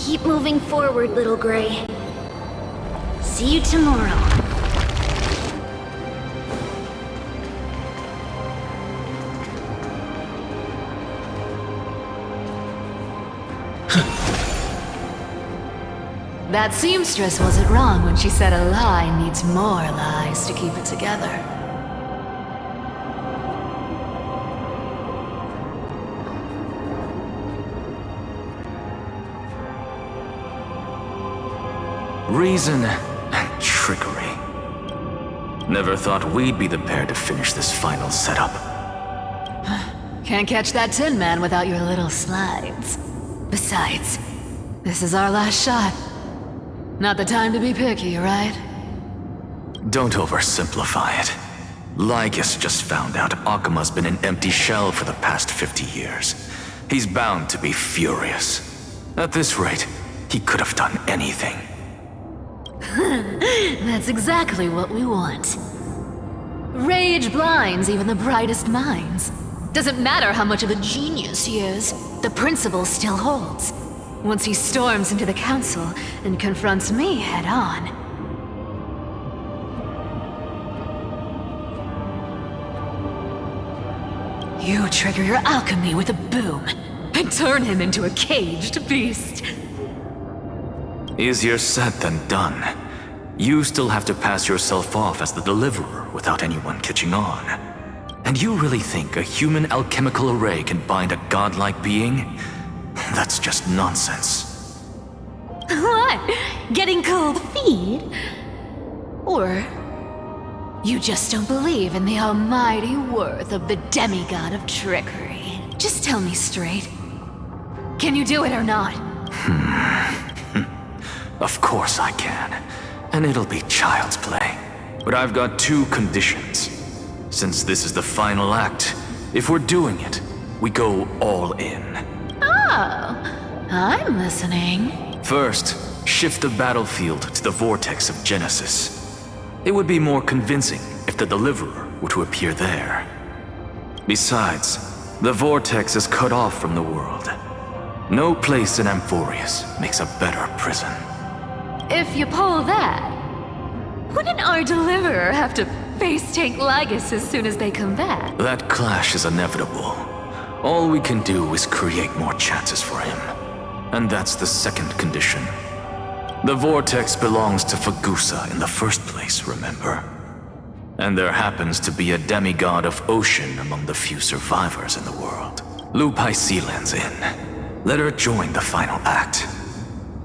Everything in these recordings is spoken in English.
Keep moving forward, little Gray. See you tomorrow. That seamstress wasn't wrong when she said a lie needs more lies to keep it together. Reason and trickery. Never thought we'd be the pair to finish this final setup. Can't catch that Tin Man without your little slides. Besides, this is our last shot. Not the time to be picky, right? Don't oversimplify it. Lygus just found out Akuma's been an empty shell for the past 50 years. He's bound to be furious. At this rate, he could have done anything. That's exactly what we want. Rage blinds even the brightest minds. Doesn't matter how much of a genius he is, the principle still holds. Once he storms into the council and confronts me head-on. You trigger your alchemy with a boom, and turn him into a caged beast. Easier said than done. You still have to pass yourself off as the deliverer without anyone catching on. And you really think a human alchemical array can bind a godlike being? That's just nonsense. What? Getting cold feet? Or you just don't believe in the almighty worth of the demigod of trickery? Just tell me straight. Can you do it or not? Of course I can. And it'll be child's play. But I've got two conditions. Since this is the final act, if we're doing it, we go all in. Oh, I'm listening. First, shift the battlefield to the vortex of Genesis. It would be more convincing if the deliverer were to appear there. Besides, the vortex is cut off from the world. No place in Amphorius makes a better prison. If you pull that, wouldn't our deliverer have to face tank Lygus as soon as they come back? That clash is inevitable. All we can do is create more chances for him. And that's the second condition. The vortex belongs to Fagusa in the first place, remember? And there happens to be a demigod of ocean among the few survivors in the world. Lupai Sealand's in. Let her join the final act.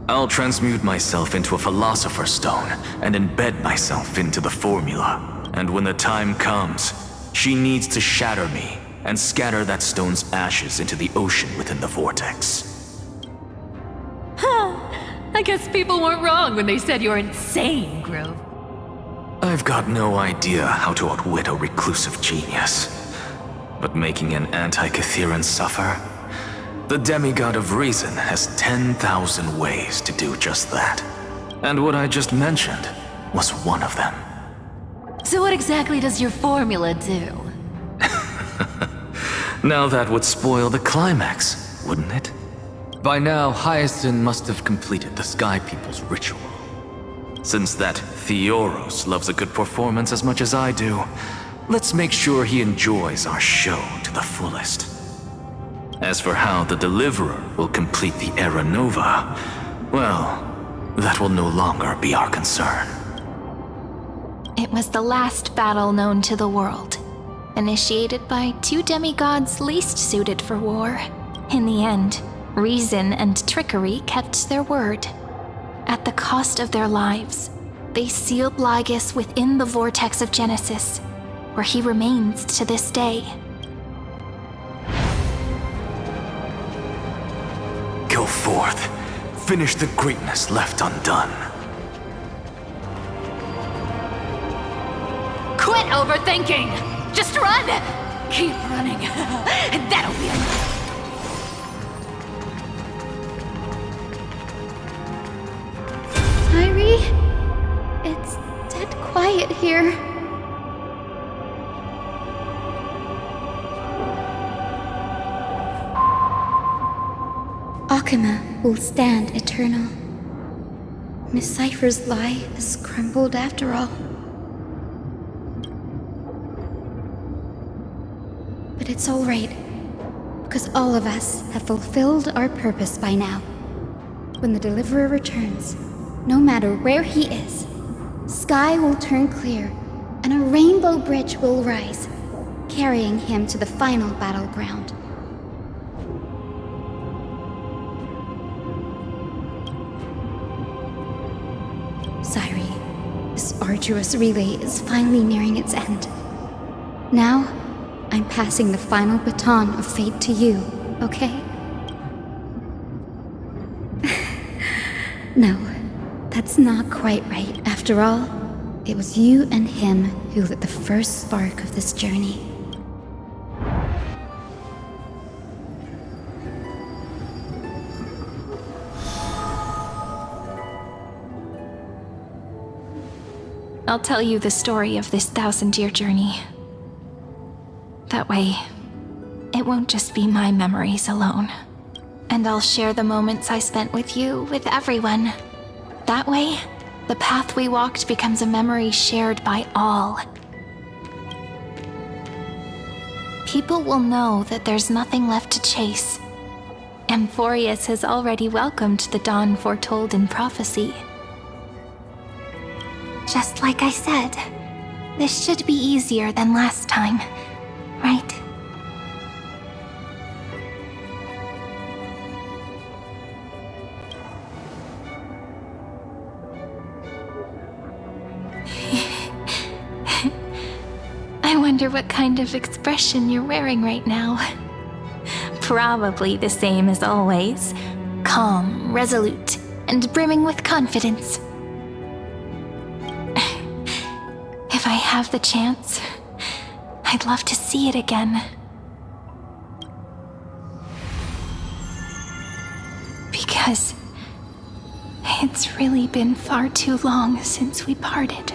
I'll transmute myself into a philosopher's stone and embed myself into the formula. And when the time comes, she needs to shatter me and scatter that stone's ashes into the ocean within the vortex. I guess people weren't wrong when they said you're insane, Grove. I've got no idea how to outwit a reclusive genius. But making an anti-Catheran suffer? The demigod of reason has 10,000 ways to do just that. And what I just mentioned was one of them. So what exactly does your formula do? Now that would spoil the climax, wouldn't it? By now, Hyacinth must have completed the Sky People's ritual. Since that Theoros loves a good performance as much as I do, let's make sure he enjoys our show to the fullest. As for how the Deliverer will complete the Era Nova, well, that will no longer be our concern. It was the last battle known to the world, initiated by two demigods least suited for war. In the end, reason and trickery kept their word. At the cost of their lives, they sealed Lygus within the vortex of Genesis, where he remains to this day. Go forth. Finish the greatness left undone. Quit overthinking! Just run! Keep running, and that'll be enough. Irie, it's dead quiet here. Akima will stand eternal. Miss Cypher's lie has crumbled after all. But it's all right, because all of us have fulfilled our purpose by now. When the Deliverer returns, no matter where he is, sky will turn clear and a rainbow bridge will rise, carrying him to the final battleground. Sairi, this arduous relay is finally nearing its end. Now, I'm passing the final baton of fate to you, okay? No, that's not quite right. After all, it was you and him who lit the first spark of this journey. I'll tell you the story of this 1,000-year journey. That way, it won't just be my memories alone. And I'll share the moments I spent with you with everyone. That way, the path we walked becomes a memory shared by all. People will know that there's nothing left to chase. Amphorius has already welcomed the dawn foretold in prophecy. Just like I said, this should be easier than last time, right? I wonder what kind of expression you're wearing right now. Probably the same as always. Calm, resolute, and brimming with confidence. If I have the chance, I'd love to see it again. Because it's really been far too long since we parted.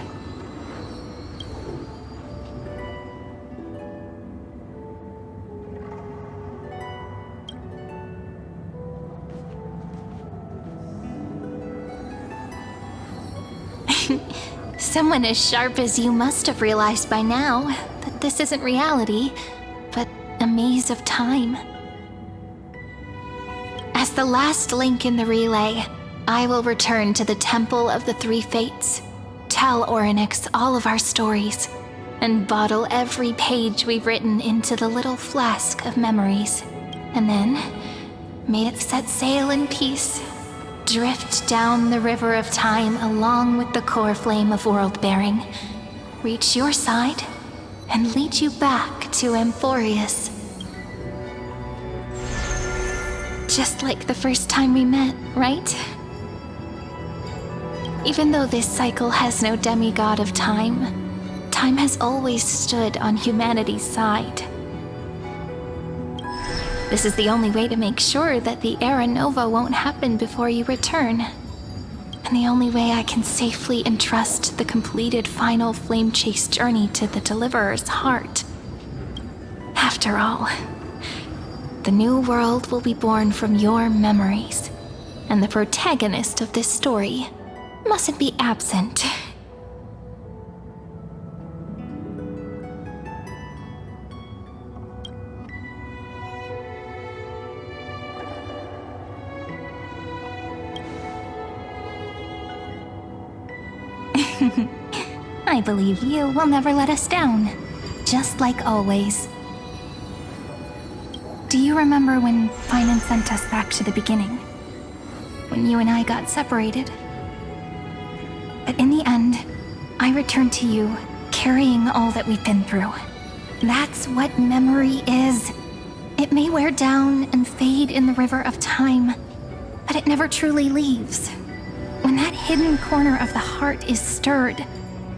Someone as sharp as you must have realized by now that this isn't reality, but a maze of time. As the last link in the relay, I will return to the Temple of the Three Fates, tell Orynyx all of our stories, and bottle every page we've written into the little flask of memories. And then, may it set sail in peace, drift down the river of time along with the core flame of world-bearing, reach your side, and lead you back to Amphorius. Just like the first time we met, right? Even though this cycle has no demigod of time, time has always stood on humanity's side. This is the only way to make sure that the Era Nova won't happen before you return. And the only way I can safely entrust the completed final flame chase journey to the Deliverer's heart. After all, the new world will be born from your memories, and the protagonist of this story mustn't be absent. I believe you will never let us down, just like always. Do you remember when Finan sent us back to the beginning? When you and I got separated? But in the end, I returned to you, carrying all that we've been through. That's what memory is. It may wear down and fade in the river of time, but it never truly leaves. When that hidden corner of the heart is stirred,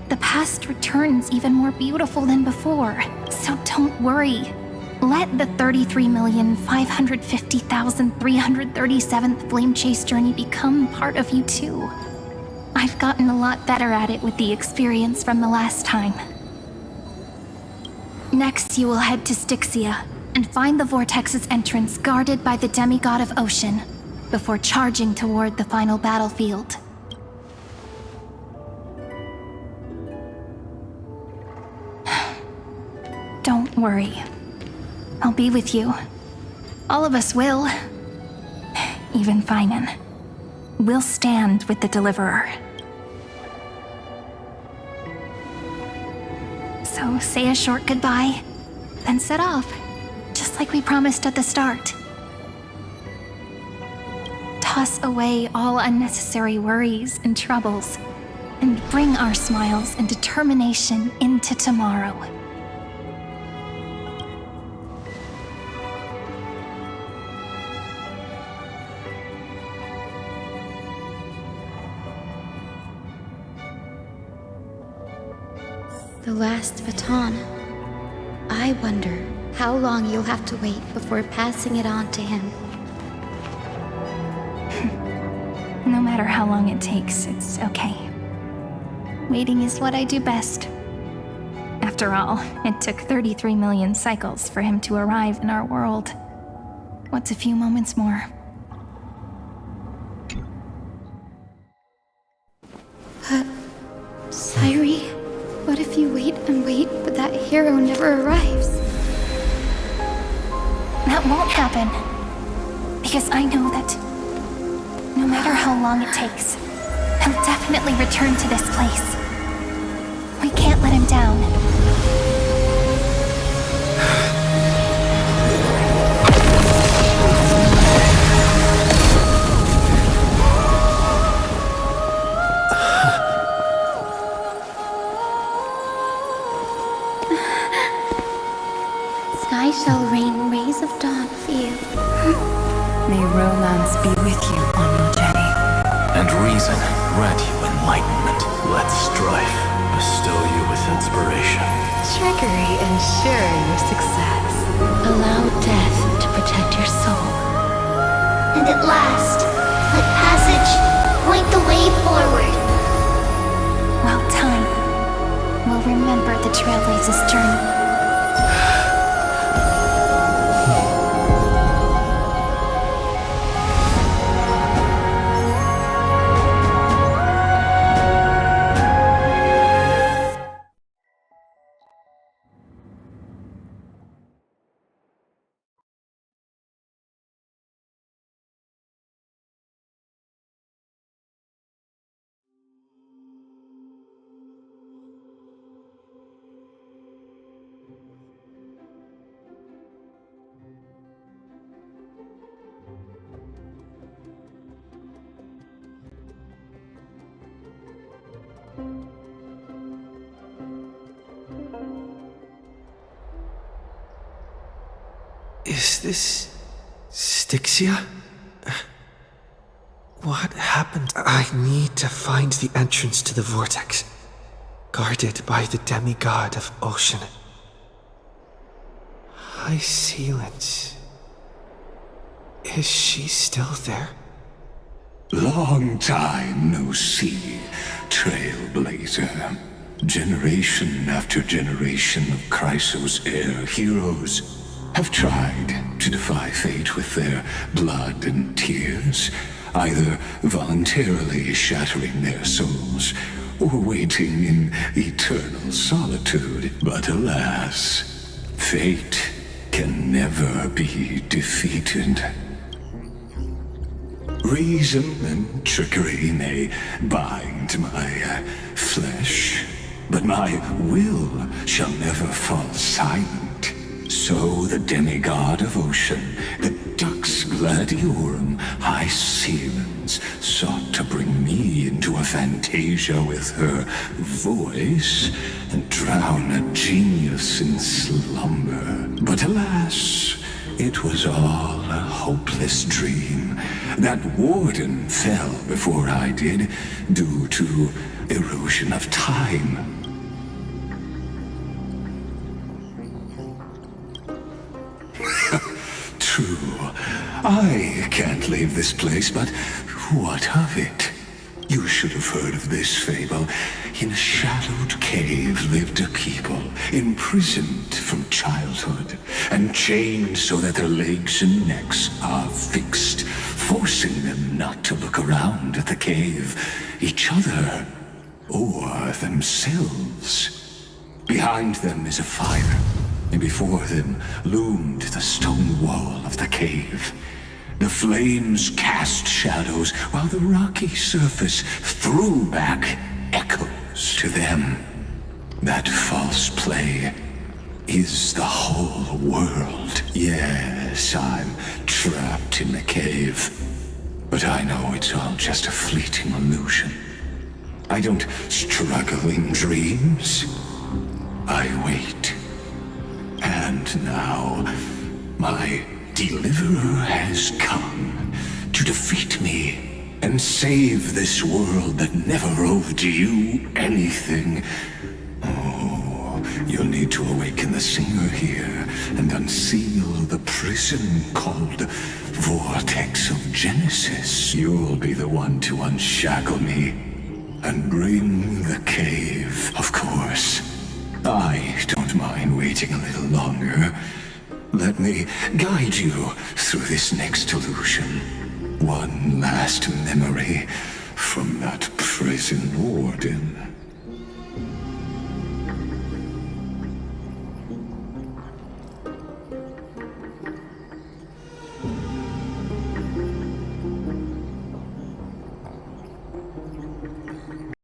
the past returns even more beautiful than before. So don't worry. Let the 33,550,337th Flame Chase journey become part of you too. I've gotten a lot better at it with the experience from the last time. Next, you will head to Styxia and find the Vortex's entrance guarded by the demigod of ocean. before charging toward the final battlefield. Don't worry. I'll be with you. All of us will. Even Finan. We'll stand with the Deliverer. So say a short goodbye, then set off, just like we promised at the start. Toss away all unnecessary worries and troubles, and bring our smiles and determination into tomorrow. The last baton. I wonder how long you'll have to wait before passing it on to him. No matter how long it takes, it's okay. Waiting is what I do best. After all, it took 33 million cycles for him to arrive in our world. What's a few moments more? Sairi, what if you wait and wait, but that hero never arrives? That won't happen. Because I know that no matter how long it takes, he'll definitely return to this place. We can't let him down. Sky shall rain rays of dawn for you. May romance be with you on your journey. And reason grant you enlightenment. Let strife bestow you with inspiration. Trickery ensure your success. Allow death to protect your soul. And at last, let passage point the way forward. Well, time will remember the Trailblazer's journey. Is this Styxia? What happened? I need to find the entrance to the vortex, guarded by the demigod of ocean. High Sealants. Is she still there? Long time no see, Trailblazer. Generation after generation of Chrysos heir heroes have tried to defy fate with their blood and tears, either voluntarily shattering their souls or waiting in eternal solitude. But alas, fate can never be defeated. Reason and trickery may bind my flesh, but my will shall never fall silent. So the demigod of ocean, the Dux Gladiorum, High Sealants, sought to bring me into a fantasia with her voice and drown a genius in slumber. But alas, it was all a hopeless dream. That warden fell before I did, due to erosion of time. True, I can't leave this place, but what of it? You should have heard of this fable. In a shadowed cave lived a people, imprisoned from childhood, and chained so that their legs and necks are fixed forcing them not to look around at the cave, each other, or themselves. Behind them is a fire, and before them loomed the stone wall of the cave. The flames cast shadows, while the rocky surface threw back echoes to them. That false play is the whole world. Yes, I'm trapped in the cave. But I know it's all just a fleeting illusion. I don't struggle in dreams. I wait. And now, my deliverer has come to defeat me and save this world that never owed you anything. Oh, you'll need to awaken the singer here and unseal the prison called Vortex of Genesis. You'll be the one to unshackle me and bring the cave, of course. I don't mind waiting a little longer. Let me guide you through this next illusion. One last memory from that prison warden.